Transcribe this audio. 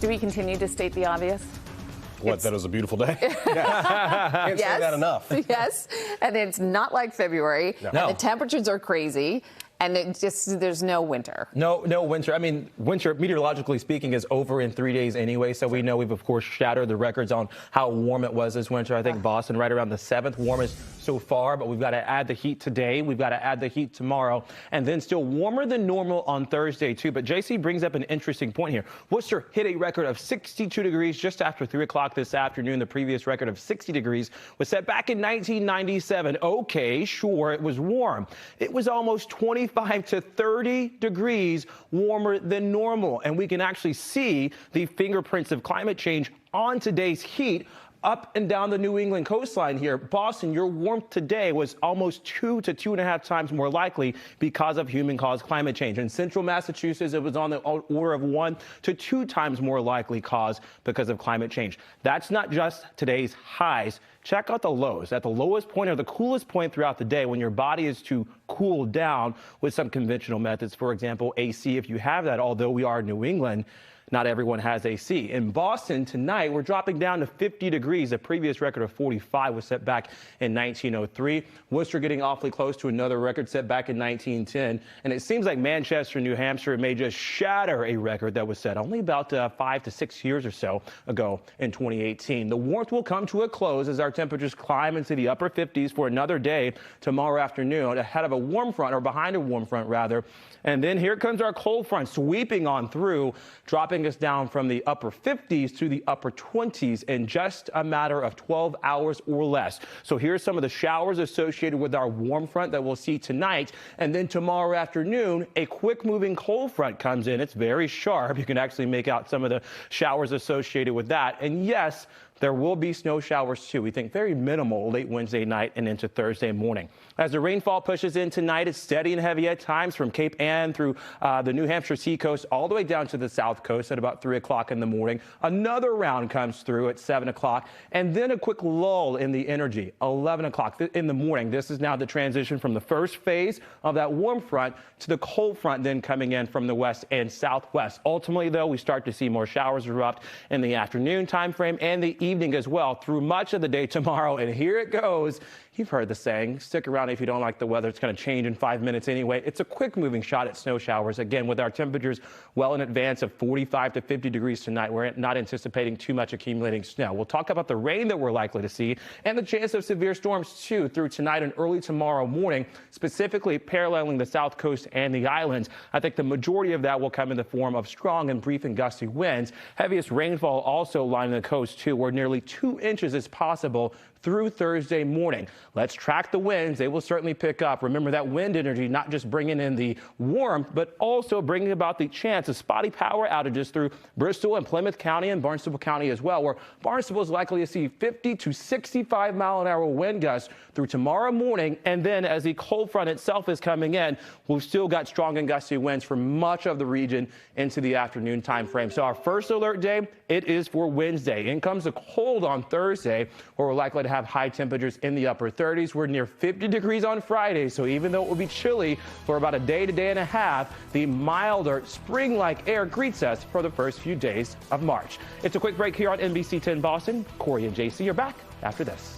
Do we continue to state the obvious? That it was a beautiful day? Can't say that enough. Yes, and it's not like February, No. and the temperatures are crazy, and there's no winter. No winter. I mean, winter, meteorologically speaking, is over in 3 days anyway, so we know we've, of course, shattered the records on how warm it was this winter. I think Boston right around the 7th warmest so far, but we've got to add the heat today. We've got to add the heat tomorrow, and then still warmer than normal on Thursday, too. But JC brings up an interesting point here. Worcester hit a record of 62 degrees just after 3 o'clock this afternoon. The previous record of 60 degrees was set back in 1997. Okay, sure, it was warm. It was almost 25 to 30 degrees warmer than normal. And we can actually see the fingerprints of climate change on today's heat up and down the New England coastline here. Boston, your warmth today was almost 2 to 2.5 times more likely because of human-caused climate change. In central Massachusetts, it was on the order of 1 to 2 times more likely cause because of climate change. That's not just today's highs. Check out the lows. At the lowest point or the coolest point throughout the day when your body is to cool down with some conventional methods, for example, AC if you have that, although we are New England. Not everyone has AC. In Boston tonight, we're dropping down to 50 degrees. The previous record of 45 was set back in 1903. Worcester getting awfully close to another record set back in 1910. And it seems like Manchester, New Hampshire may just shatter a record that was set only about 5 to 6 years or so ago in 2018. The warmth will come to a close as our temperatures climb into the upper 50s for another day tomorrow afternoon ahead of a warm front, or behind a warm front rather. And then here comes our cold front sweeping on through, dropping us down from the upper 50s to the upper 20s in just a matter of 12 hours or less. So here's some of the showers associated with our warm front that we'll see tonight. And then tomorrow afternoon, a quick moving cold front comes in. It's very sharp. You can actually make out some of the showers associated with that. And yes, there will be snow showers, too. We think very minimal late Wednesday night and into Thursday morning. As the rainfall pushes in tonight, it's steady and heavy at times from Cape Ann through the New Hampshire seacoast all the way down to the south coast at about 3 o'clock in the morning. Another round comes through at 7 o'clock, and then a quick lull in the energy, 11 o'clock in the morning. This is now the transition from the first phase of that warm front to the cold front then coming in from the west and southwest. Ultimately, though, we start to see more showers erupt in the afternoon time frame and the evening as well through much of the day tomorrow. And here it goes. You've heard the saying, stick around if you don't like the weather. It's going to change in 5 minutes anyway. It's a quick moving shot at snow showers. Again, with our temperatures well in advance of 45 to 50 degrees tonight, we're not anticipating too much accumulating snow. We'll talk about the rain that we're likely to see and the chance of severe storms too through tonight and early tomorrow morning, specifically paralleling the south coast and the islands. I think the majority of that will come in the form of strong and brief and gusty winds. Heaviest rainfall also lining the coast too, where nearly 2 inches is possible through Thursday morning. Let's track the winds. They will certainly pick up. Remember that wind energy not just bringing in the warmth, but also bringing about the chance of spotty power outages through Bristol and Plymouth County and Barnstable County as well, where Barnstable is likely to see 50 to 65 mile an hour wind gusts through tomorrow morning. And then as the cold front itself is coming in, we've still got strong and gusty winds for much of the region into the afternoon time frame. So our first alert day, it is for Wednesday. In comes the cold on Thursday, where we're likely to have high temperatures in the upper 30s. We're near 50 degrees on Friday, so even though it will be chilly for about a day to day and a half, the milder spring-like air greets us for the first few days of March. It's a quick break here on NBC 10 Boston. Corey and JC are back after this.